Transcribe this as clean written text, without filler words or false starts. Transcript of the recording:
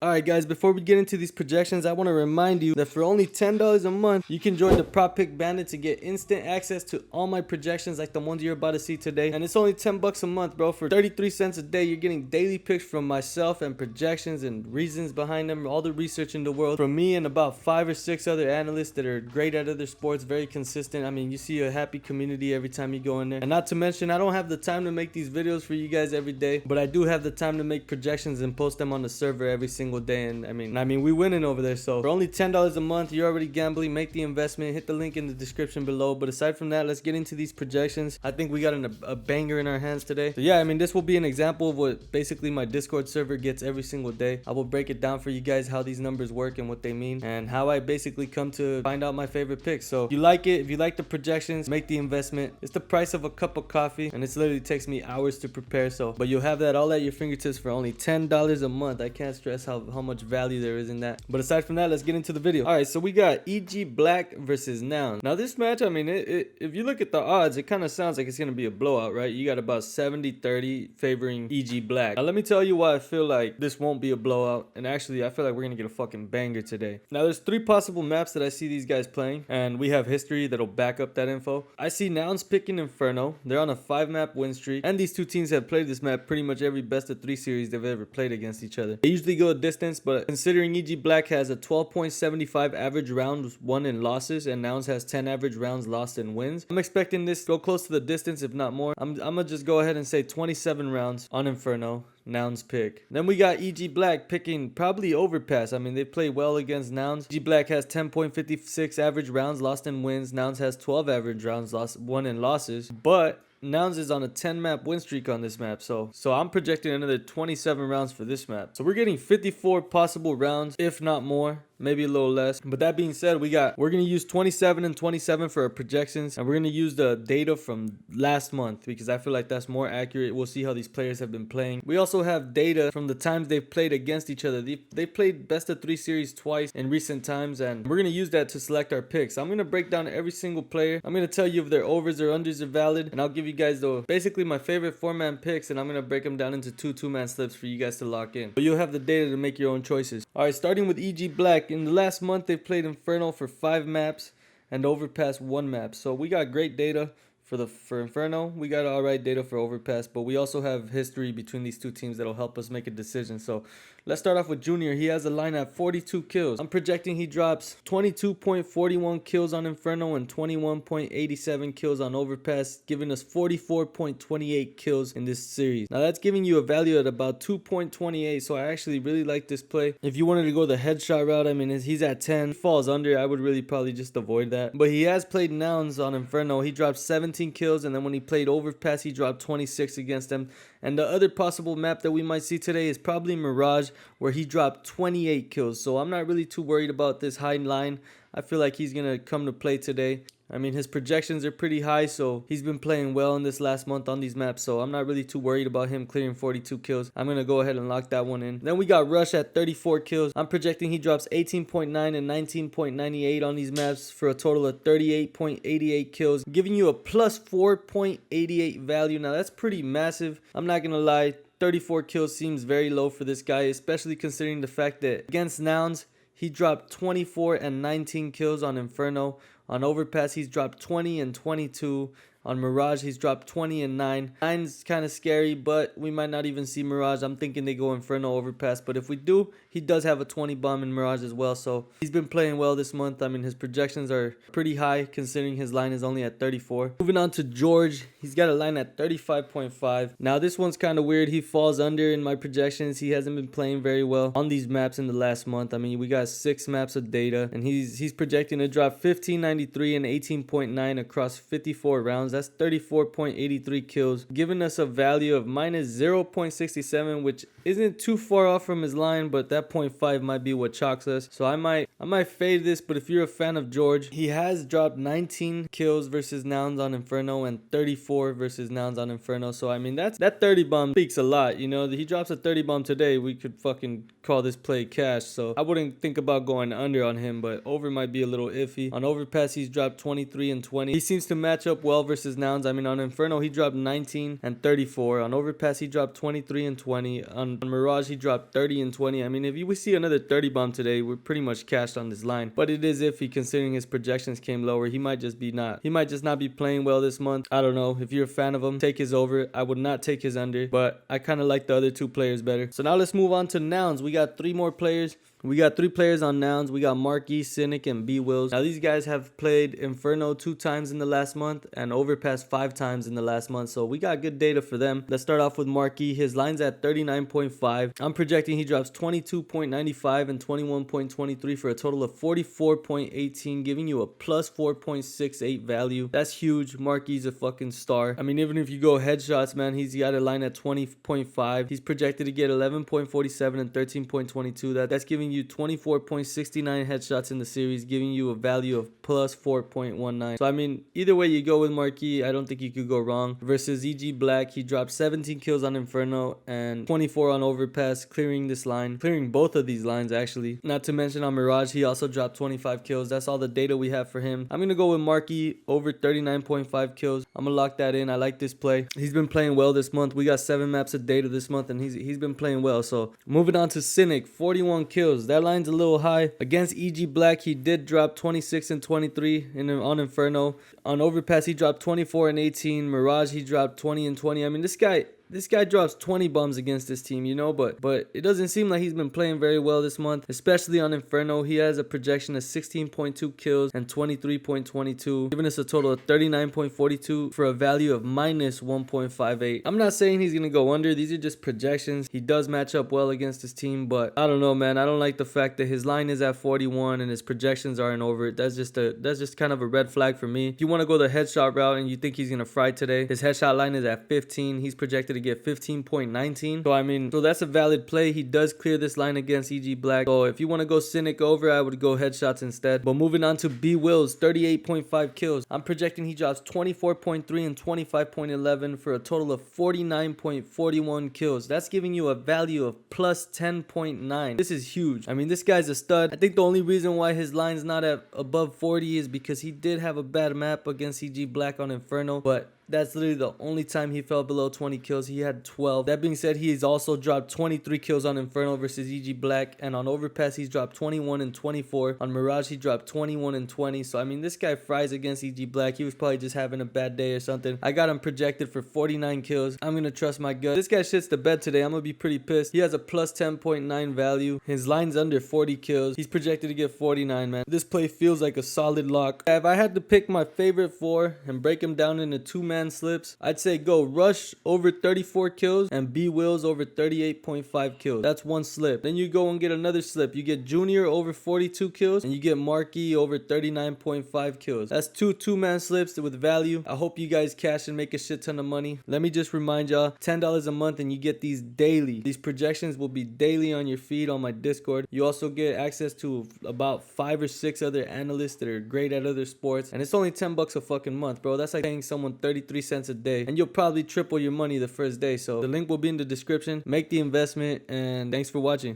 Alright guys, before we get into these projections, I want to remind you that for only $10 a month, you can join the Prop Pick Bandit to get instant access to all my projections like the ones you're about to see today. And it's only 10 bucks a month, bro. For 33 cents a day, you're getting daily picks from myself and projections and reasons behind them, all the research in the world from me and about 5 or 6 other analysts that are great at other sports, very consistent. I mean, you see a happy community every time you go in there. And not to mention, I don't have the time to make these videos for you guys every day, but I do have the time to make projections and post them on the server every single day. And I mean we winning over there. So for only $10 a month, you're already gambling. Make the investment, hit the link in the description below. But aside from that, let's get into these projections. I think we got a banger in our hands today. So yeah, I mean, this will be an example of what basically my Discord server gets every single day. I will break it down for you guys, how these numbers work and what they mean, and how I basically come to find out my favorite picks. So if you like it, if you like the projections, make the investment. It's the price of a cup of coffee, and it literally takes me hours to prepare. So but you'll have that all at your fingertips for only $10 a month. I can't stress how much value there is in that. But aside from that, let's get into the video. All right, so we got EG Black versus Noun. Now this match, I mean, if you look at the odds, it kind of sounds like it's gonna be a blowout, right? You got about 70-30 favoring EG Black. Now let me tell you why I feel like this won't be a blowout, and actually I feel like we're gonna get a fucking banger today. Now there's 3 possible maps that I see these guys playing, and we have history that'll back up that info. I see Nouns picking Inferno. They're on a 5-map win streak, and these two teams have played this map pretty much every best of 3 series they've ever played against each other. They usually go a distance, but considering EG Black has a 12.75 average rounds won in losses and Nouns has 10 average rounds lost in wins, I'm expecting this to go close to the distance, if not more. I'm gonna just go ahead and say 27 rounds on Inferno. Nouns pick. Then we got EG Black picking probably Overpass. I mean, they play well against Nouns. EG Black has 10.56 average rounds lost in wins. Nouns has 12 average rounds won in losses. But Nouns is on a 10-map win streak on this map, so I'm projecting another 27 rounds for this map. So we're getting 54 possible rounds, if not more, maybe a little less. But that being said, we're gonna use 27 and 27 for our projections, and we're gonna use the data from last month because I feel like that's more accurate. We'll see how these players have been playing. We also have data from the times they've played against each other. They played best of 3 series twice in recent times, and we're gonna use that to select our picks. I'm gonna break down every single player. I'm gonna tell you if their overs or unders are valid, and I'll give you guys basically my favorite 4-man picks, and I'm gonna break them down into 2-man slips for you guys to lock in. But you'll have the data to make your own choices. All right, starting with EG Black. In the last month, they've played Inferno for 5 maps and Overpass 1 map. So we got great data for Inferno. We got alright data for Overpass, but we also have history between these two teams that'll help us make a decision. So let's start off with Junior. He has a line at 42 kills. I'm projecting he drops 22.41 kills on Inferno and 21.87 kills on Overpass, giving us 44.28 kills in this series. Now that's giving you a value at about 2.28, so I actually really like this play. If you wanted to go the headshot route, I mean, he's at 10, falls under, I would really probably just avoid that. But he has played Nouns on Inferno. He dropped 17 kills, and then when he played Overpass, he dropped 26 against them. And the other possible map that we might see today is probably Mirage, where he dropped 28 kills. So I'm not really too worried about this high line. I feel like he's gonna come to play today. I mean, his projections are pretty high, so he's been playing well in this last month on these maps, so I'm not really too worried about him clearing 42 kills. I'm gonna go ahead and lock that one in. Then we got Rush at 34 kills. I'm projecting he drops 18.9 and 19.98 on these maps for a total of 38.88 kills, giving you a plus 4.88 value. Now that's pretty massive. I'm not gonna lie, 34 kills seems very low for this guy, especially considering the fact that against Nouns, he dropped 24 and 19 kills on Inferno. On Overpass, he's dropped 20 and 22. On Mirage, he's dropped 20 and 9. 9's kind of scary, but we might not even see Mirage. I'm thinking they go Inferno Overpass, but if we do, he does have a 20 bomb in Mirage as well, so he's been playing well this month. I mean, his projections are pretty high considering his line is only at 34. Moving on to George, he's got a line at 35.5. Now, this one's kind of weird. He falls under in my projections. He hasn't been playing very well on these maps in the last month. I mean, we got 6 maps of data, and he's projecting to drop 1593 and 18.9 across 54 rounds. That's 34.83 kills, giving us a value of minus 0.67, which isn't too far off from his line, but that 0.5 might be what chalks us. So I might fade this, but if you're a fan of George, he has dropped 19 kills versus Nouns on Inferno and 34 versus Nouns on Inferno. So I mean, that 30 bomb speaks a lot. You know, he drops a 30 bomb today, we could fucking call this play cash, so I wouldn't think about going under on him, but over might be a little iffy. On overpass, he's dropped 23 and 20. He seems to match up well versus Nouns. I mean, on Inferno, he dropped 19 and 34. On overpass, he dropped 23 and 20. On Mirage, he dropped 30 and 20. I mean, if we see another 30 bomb today, we're pretty much cashed on this line, but it is iffy considering his projections came lower. He might just not be playing well this month. I don't know. If you're a fan of him, take his over. I would not take his under, but I kind of like the other two players better. So now let's move on to Nouns. We got three more players. We got three players on Nouns. We got Marquis, Cynic, and B Wills. Now these guys have played Inferno 2 times in the last month and Overpass 5 times in the last month, so we got good data for them. Let's start off with Marquis. His line's at 39.5. I'm projecting he drops 22.95 and 21.23 for a total of 44.18, giving you a plus 4.68 value. That's huge. Marquis is a fucking star. I mean, even if you go headshots, man, he's got a line at 20.5. He's projected to get 11.47 and 13.22. That's giving you 24.69 headshots in the series, giving you a value of plus 4.19. So I mean, either way you go with Marquis, I don't think you could go wrong. Versus EG Black, he dropped 17 kills on Inferno and 24 on Overpass, clearing both of these lines actually. Not to mention on Mirage, he also dropped 25 kills. That's all the data we have for him. I'm gonna go with Marquis over 39.5 kills. I'm gonna lock that in. I like this play. He's been playing well this month. We got 7 maps of data this month, and he's been playing well. So moving on to Cynic, 41 kills. That line's a little high. Against EG Black, he did drop 26 and 23 on Inferno. On Overpass, he dropped 24 and 18. Mirage, he dropped 20 and 20. I mean, this guy drops 20 bombs against this team, you know, but it doesn't seem like he's been playing very well this month, especially on Inferno. He has a projection of 16.2 kills and 23.22, giving us a total of 39.42 for a value of minus 1.58. I'm not saying he's gonna go under. These are just projections. He does match up well against his team, but I don't know, man. I don't like the fact that his line is at 41 and his projections aren't over. That's just kind of a red flag for me. If you want to go the headshot route and you think he's gonna fry today, his headshot line is at 15. He's projected to get 15.19. So I mean, so that's a valid play. He does clear this line against EG Black. So if you want to go Cynic over, I would go headshots instead. But moving on to B Wills, 38.5 kills. I'm projecting he drops 24.3 and 25.11 for a total of 49.41 kills. That's giving you a value of plus 10.9. This is huge. I mean, this guy's a stud. I think the only reason why his line's not at above 40 is because he did have a bad map against EG Black on Inferno, but that's literally the only time he fell below 20 kills. He had 12. That being said, he has also dropped 23 kills on Inferno versus EG Black. And on Overpass, he's dropped 21 and 24. On Mirage, he dropped 21 and 20. So, I mean, this guy fries against EG Black. He was probably just having a bad day or something. I got him projected for 49 kills. I'm going to trust my gut. This guy shits the bed today. I'm going to be pretty pissed. He has a plus 10.9 value. His line's under 40 kills. He's projected to get 49, man. This play feels like a solid lock. If I had to pick my favorite 4 and break them down into 2-man slips, I'd say go Rush over 34 kills and B Wills over 38.5 kills. That's one slip. Then you go and get another slip. You get Junior over 42 kills and you get Marquis over 39.5 kills. That's 2-man slips with value. I hope you guys cash and make a shit ton of money. Let me just remind y'all, $10 a month and you get these daily. These projections will be daily on your feed on my Discord. You also get access to about 5 or 6 other analysts that are great at other sports, and it's only $10 a fucking month, bro. That's like paying someone 33 cents a day, and you'll probably triple your money the first day. So the link will be in the description. Make the investment, and thanks for watching.